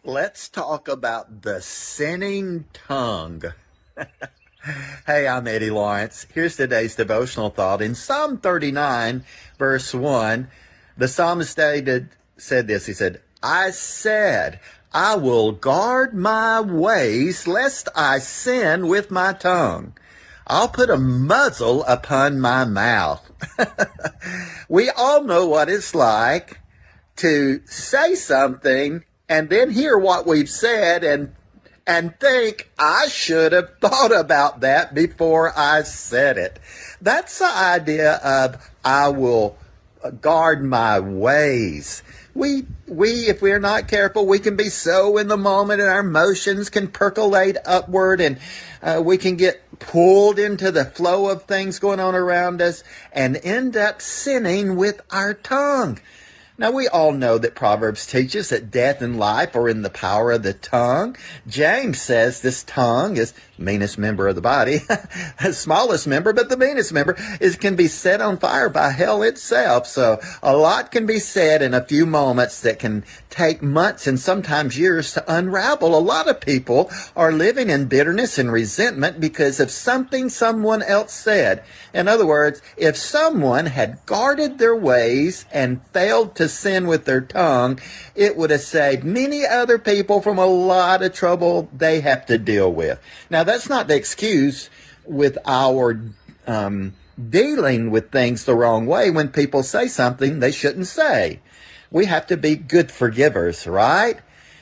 Let's talk about the sinning tongue. Hey, I'm Eddie Lawrence. Here's today's devotional thought. In Psalm 39, verse 1, the psalmist David said this. He said, I will guard my ways lest I sin with my tongue. I'll put a muzzle upon my mouth. We all know what it's like to say something and then hear what we've said and think, I should have thought about that before I said it. That's the idea of I will guard my ways. If we're not careful, we can be so in the moment and our emotions can percolate upward and we can get pulled into the flow of things going on around us and end up sinning with our tongue. Now, we all know that Proverbs teaches that death and life are in the power of the tongue. James says this tongue is the meanest member of the body, the smallest member, but the meanest member, can be set on fire by hell itself. So a lot can be said in a few moments that can take months and sometimes years to unravel. A lot of people are living in bitterness and resentment because of something someone else said. In other words, if someone had guarded their ways and failed to sin with their tongue, it would have saved many other people from a lot of trouble they have to deal with. Now, that's not the excuse with our dealing with things the wrong way when people say something they shouldn't say. We have to be good forgivers, right?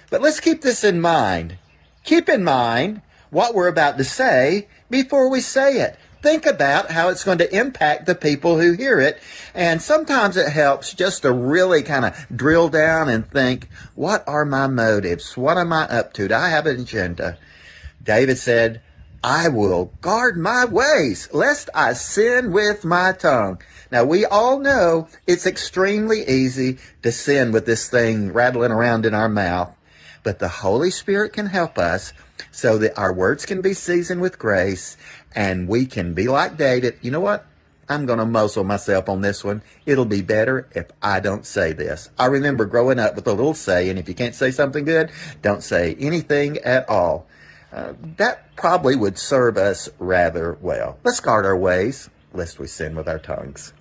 But let's keep this in mind. Keep in mind what we're about to say before we say it. Think about how it's going to impact the people who hear it. And sometimes it helps just to really kind of drill down and think, what are my motives? What am I up to? Do I have an agenda? David said, I will guard my ways, lest I sin with my tongue. Now, we all know it's extremely easy to sin with this thing rattling around in our mouth. But the Holy Spirit can help us so that our words can be seasoned with grace and we can be like David. You know what? I'm going to muzzle myself on this one. It'll be better if I don't say this. I remember growing up with a little saying, if you can't say something good, don't say anything at all. That probably would serve us rather well. Let's guard our ways, lest we sin with our tongues.